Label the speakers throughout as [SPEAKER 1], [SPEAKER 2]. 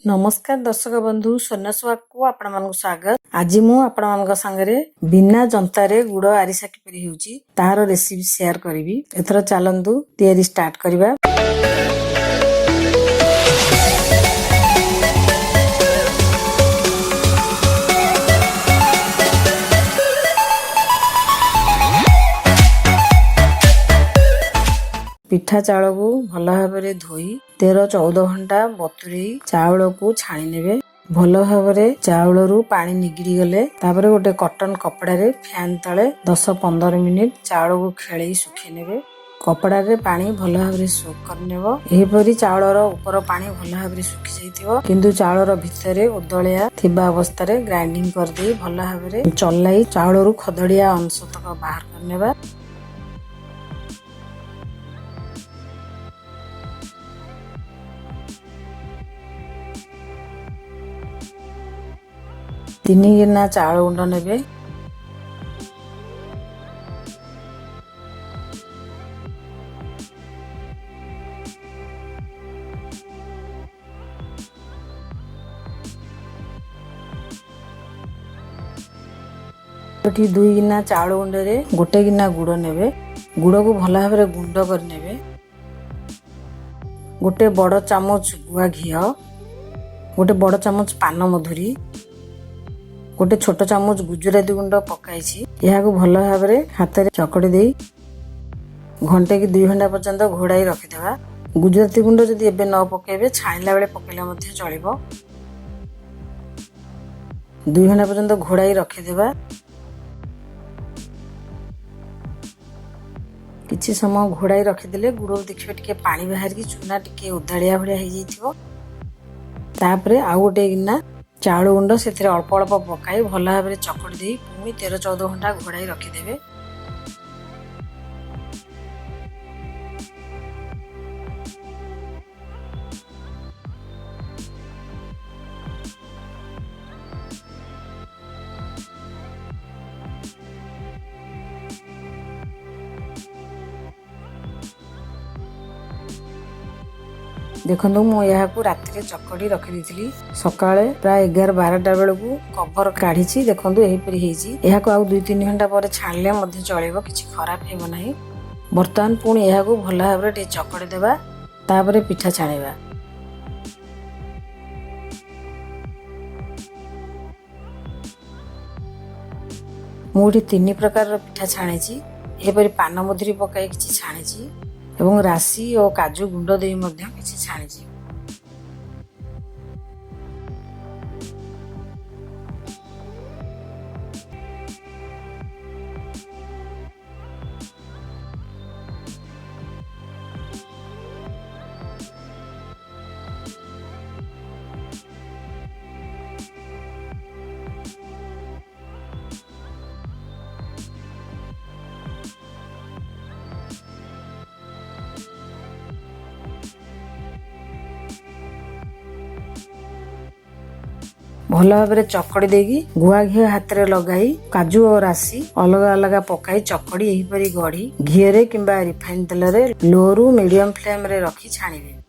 [SPEAKER 1] नमस्कार दर्शक बंधु सोनासुआ को आपण मानक स्वागत। आज मु आपण मानक संगे बिना जंतारे गुड़ आरिसा किपरि होउची तार रेसिपी शेयर करिवि। एथर चलंतु तैयारी स्टार्ट करिबा। पिठा चाउल को भल भाव धोई 13-14 घंटा बतुरई चाउल को छाणी नेबे। भल भाव चाउल रु पानी निगिरी गले तापर गोटे कॉटन कपड़ा रे फैन तले 10-15 मिनिट चाउल को खेलई सुखे नेबे। कपड़ा रे पानी भल भाव सोक करनेबो। एहीपरि चाउलर ऊपर पानी भल भाव सुखी जाइथिबो किंतु चाउलर भितरे ओदळिया थिबा अवस्था रे ग्राइंडिंग कर दे भल भाव चलाई चाउल रु खदड़िया अंश तक बाहर करनेबा। तीन गिना चाउल गुंड नेबे। एठी 2 गिना चाउल गुंड रे गोटे गिना गुड़ नेबे। गुड़ को भल भाव गुंड कर नेबे। गोटे बड़ चामच गुआ घिओ, गोटे बड़ चामच पान मधुरी, गोटे छोट चामच गुजराती गुंड पकाइछि। यहा को भल भाव हाथ रे चकड़ी देई घंटे की 2 घंटा पर्यंत घोड़ाई रखि देबा। गुजराती गुंड जदि एबे न पकेबे छाणिला बेले पकेले मध्ये चलिबो। 2 घंटा पर्यंत घोड़ाई रखि देबा। किछि समय घोड़ाई रखि देले गुड़ देखिबे टिके पानी बाहर की चूना टिके उदाड़िया भलिया हे जाइथिबो। तापरे आ गोटे गिना चाउल गुंड से अल्प अल्प पकाई भल भाव चकड़ी दे पुणी 13-14 घंटा घोड़ाई रखिदेवे। देखो मुझे राति चकड़ी रखी दी सकाଳେ प्राय 11-12टा बेलू कवर काढ़ी। देखो यह आउ 2-3 घंटा पर छाणिले चलो किसी खराब हो ना। बर्तमान पुणी यह भल भाव चकड़ी देवा तापर पिठा छाणिबा। मुझे 3 प्रकार पिठा छाणी। एपरी पान मधुरी पकाई किसी छाणी एवं राशि और काजू गुंड दे किसी छाणी। भल भाव चकड़ी देगी गुआ घी हाथ रे लगाई काजू और राशि अलग अलग पकाई चकड़ी एहीपरी गढ़ी घी रे किंबा रिफाइन तेल रे लो रु मीडियम फ्लेम रे रखी छाणीबे।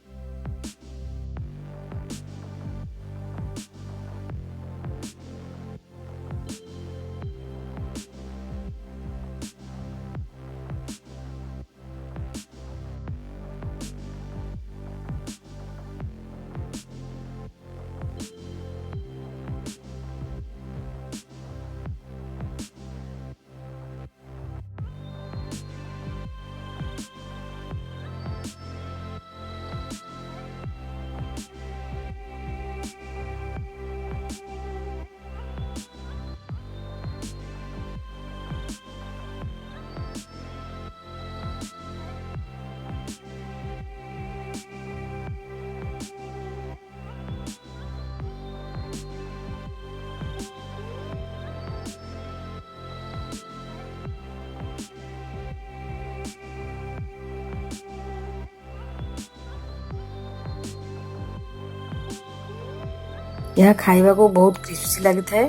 [SPEAKER 1] यह खाइबा को बहुत क्रिस्पी लगी थाए।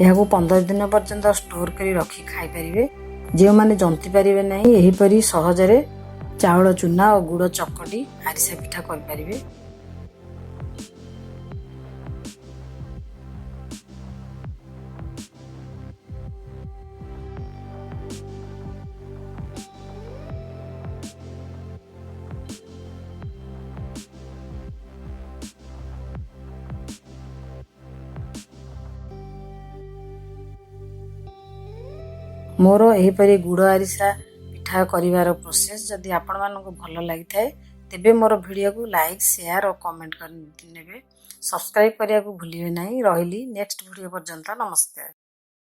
[SPEAKER 1] यह 15 दिन पर्यंत स्टोर करी रखी खाई परिवे। जो माने जंती परिवे नहीं यही परी सहजरे चाउल चूना और गुड़ चकटी आरिसा पिठा कर परिवे। ମୋର ଏହିପରି ଗୁଡ଼ ଆରିସା ପିଠା କରିବାର ପ୍ରୋସେସ୍ ଯଦି ଆପଣମାନଙ୍କୁ ଭଲ ଲାଗିଥାଏ ତେବେ ମୋର ଭିଡ଼ିଓକୁ ଲାଇକ୍ ସେୟାର ଓ କମେଣ୍ଟ କରି ନେବେ। ସବସ୍କ୍ରାଇବ୍ କରିବାକୁ ଭୁଲିବେ ନାହିଁ। ରହିଲି ନେକ୍ସଟ ଭିଡ଼ିଓ ପର୍ଯ୍ୟନ୍ତ ନମସ୍କାର।